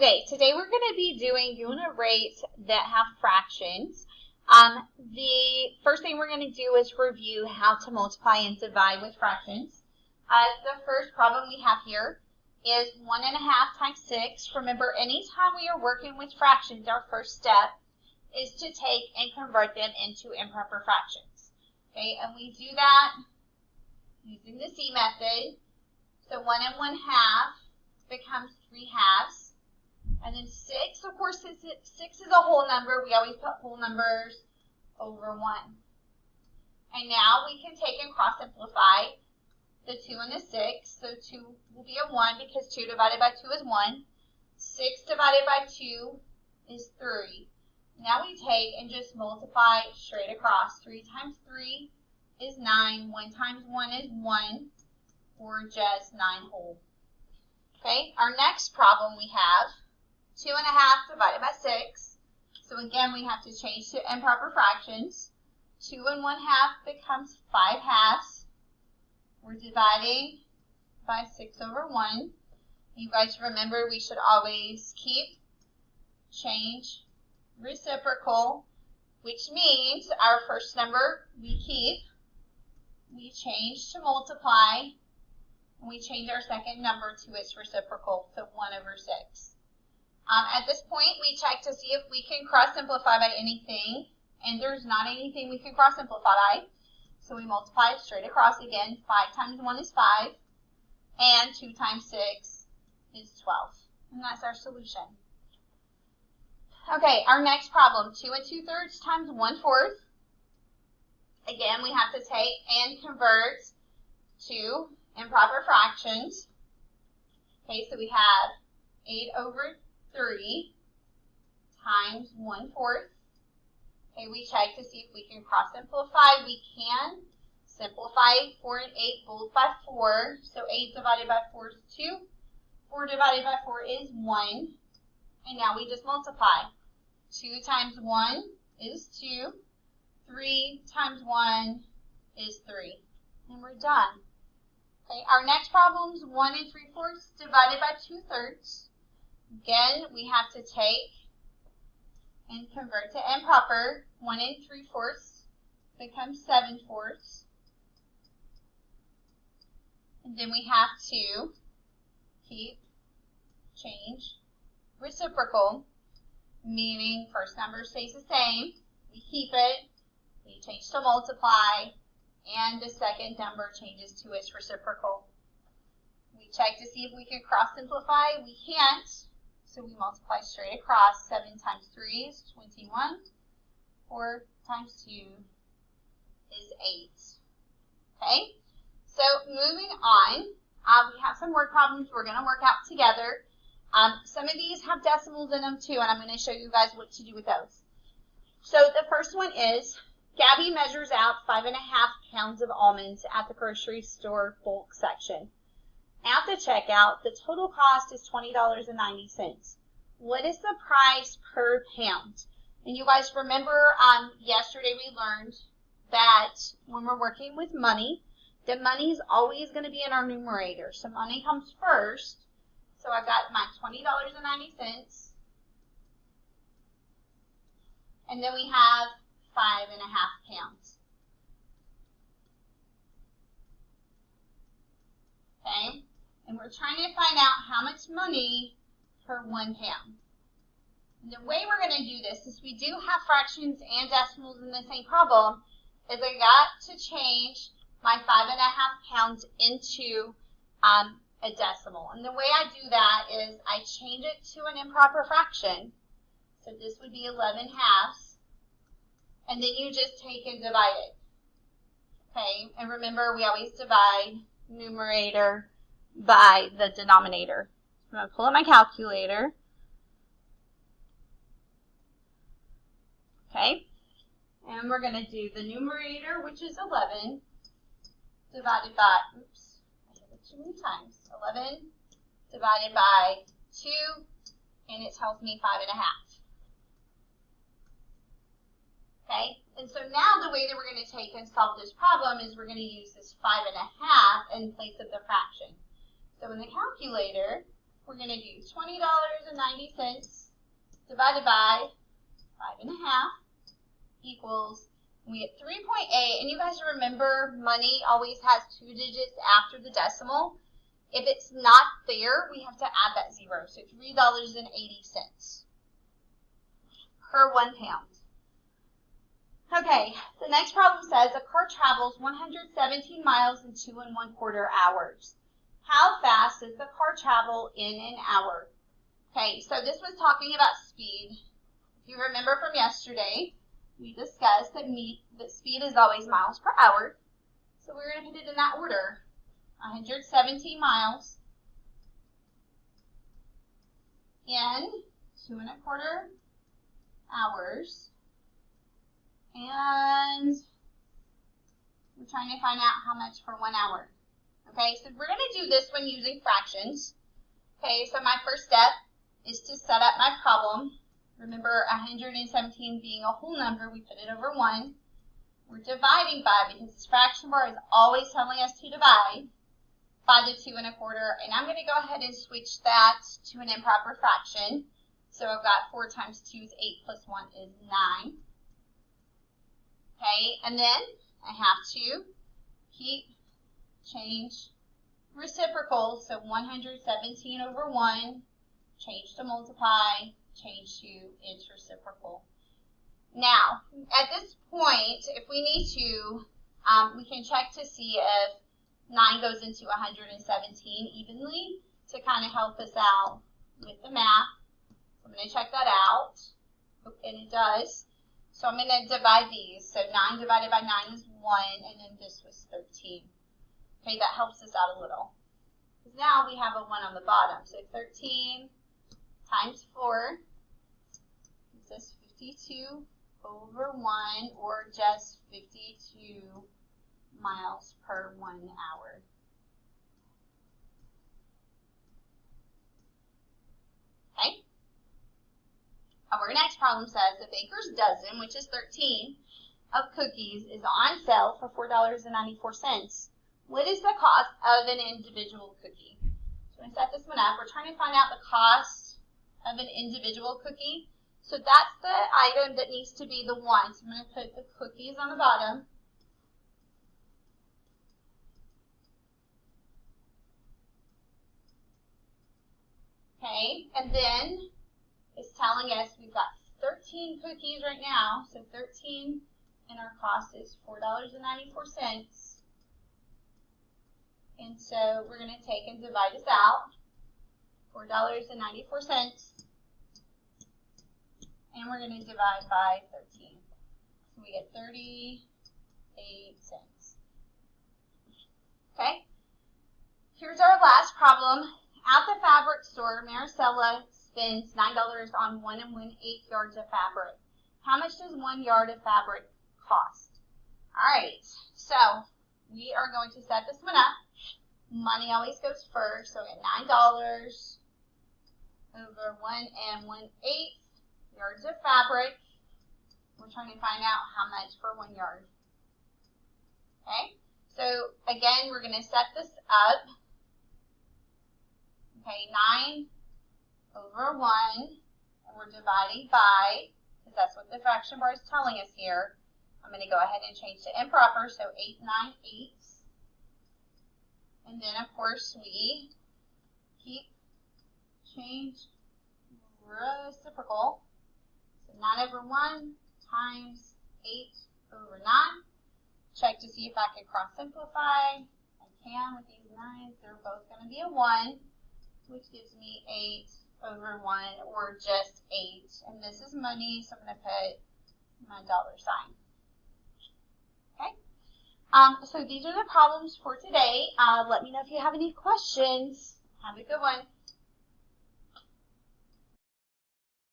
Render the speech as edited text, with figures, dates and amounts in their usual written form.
Okay, today we're going to be doing unit rates that have fractions. The first thing we're going to do is review how to multiply and divide with fractions. The first problem we have here is 1.5 times 6. Remember, anytime we are working with fractions, our first step is to take and convert them into improper fractions. Okay, and we do that using the C method. So 1 1/2 becomes 3 halves. And then 6, of course, since 6 is a whole number, we always put whole numbers over 1. And now we can take and cross simplify the 2 and the 6. So 2 will be a 1 because 2 divided by 2 is 1. 6 divided by 2 is 3. Now we take and just multiply straight across. 3 times 3 is 9. 1 times 1 is 1, or just 9 whole. Okay, our next problem we have 2.5 divided by 6. So again, we have to change to improper fractions. 2 1/2 becomes 5 halves. We're dividing by 6 over 1. You guys remember we should always keep, change, reciprocal, which means our first number we keep, we change to multiply, and we change our second number to its reciprocal, so 1 over 6. At this point, we check to see if we can cross simplify by anything, and there's not anything we can cross simplify by. So we multiply straight across again. 5 times 1 is 5, and 2 times 6 is 12. And that's our solution. Okay, our next problem, 2 2/3 times 1/4. Again, we have to take and convert to improper fractions. Okay, so we have 8 over 3 times 1/4. Okay, we check to see if we can cross simplify. We can simplify 4 and 8 both by 4. So 8 divided by 4 is 2. 4 divided by 4 is 1. And now we just multiply. 2 times 1 is 2. 3 times 1 is 3. And we're done. Okay, our next problem is 1 3/4 divided by 2/3. Again, we have to take and convert to improper. 1 3/4 becomes 7/4. And then we have to keep, change, reciprocal, meaning first number stays the same. We keep it, we change to multiply, and the second number changes to its reciprocal. We check to see if we can cross simplify. We can't. So we multiply straight across. 7 times 3 is 21. 4 times 2 is 8. Okay, so moving on, we have some word problems we're going to work out together. Some of these have decimals in them too, and I'm going to show you guys what to do with those. So the first one is, Gabby measures out 5.5 pounds of almonds at the grocery store bulk section. At the checkout, the total cost is $20.90. What is the price per pound? And you guys remember yesterday we learned that when we're working with money, the money is always going to be in our numerator. So money comes first. So I've got my $20.90. And then we have 5.5 pounds. Okay? And we're trying to find out how much money per 1 pound. And the way we're going to do this is we do have fractions and decimals in the same problem, is I got to change my 5.5 pounds into a decimal. And the way I do that is I change it to an improper fraction. So this would be 11 halves. And then you just take and divide it. Okay, and remember we always divide numerator by the denominator. I'm going to pull up my calculator. Okay, and we're going to do the numerator, which is 11, divided by, oops, I did it too many times, 11 divided by 2, and it tells me 5.5. Okay, and so now the way that we're going to take and solve this problem is we're going to use this 5.5 in place of the fraction. So in the calculator, we're going to do $20.90 divided by 5.5 equals, we get 3.8. And you guys remember money always has 2 digits after the decimal. If it's not there, we have to add that 0. So $3.80 per 1 pound. Okay, the next problem says a car travels 117 miles in 2 1/4 hours. How fast does the car travel in an hour? Okay, so this was talking about speed. If you remember from yesterday, we discussed that speed is always miles per hour. So we're going to put it in that order. 117 miles in 2 1/4 hours. And we're trying to find out how much for 1 hour. Okay, so we're going to do this one using fractions. Okay, so my first step is to set up my problem. Remember, 117 being a whole number, we put it over 1. We're dividing by, because this fraction bar is always telling us to divide, by the 2 1/4. And I'm going to go ahead and switch that to an improper fraction. So I've got 4 times 2 is 8 plus 1 is 9. Okay, and then I have to change reciprocal. So 117 over 1, change to multiply, change to its reciprocal. Now, at this point, if we need to, we can check to see if 9 goes into 117 evenly to kind of help us out with the math. So I'm going to check that out, and it does. So I'm going to divide these. So 9 divided by 9 is 1, and then this was 13. Okay, that helps us out a little. Because now we have a 1 on the bottom. So 13 times 4 gives us 52 over 1, or just 52 miles per 1 hour. Okay. Our next problem says a baker's dozen, which is 13, of cookies is on sale for $4.94. What is the cost of an individual cookie? So when I set this one up, we're trying to find out the cost of an individual cookie. So that's the item that needs to be the 1. So I'm going to put the cookies on the bottom. Okay, and then it's telling us we've got 13 cookies right now. So 13, and our cost is $4.94. And so we're going to take and divide this out. $4.94. And we're going to divide by 13. So we get 38 cents. Okay. Here's our last problem. At the fabric store, Maricela spends $9 on 1 1/8 yards of fabric. How much does 1 yard of fabric cost? All right. So we are going to set this one up. Money always goes first. So at $9 over 1 1/8 yards of fabric. We're trying to find out how much for 1 yard. Okay, so again, we're going to set this up. Okay, 9 over 1, and we're dividing by, because that's what the fraction bar is telling us here. I'm going to go ahead and change to improper, so 8 9/8. And then, of course, we change reciprocal. 9 over 1 times 8 over 9. Check to see if I can cross simplify. I can with these 9s. They're both going to be a 1, which gives me 8 over 1, or just 8. And this is money, so I'm going to put my $sign. Okay. So these are the problems for today. Let me know if you have any questions. Have a good one.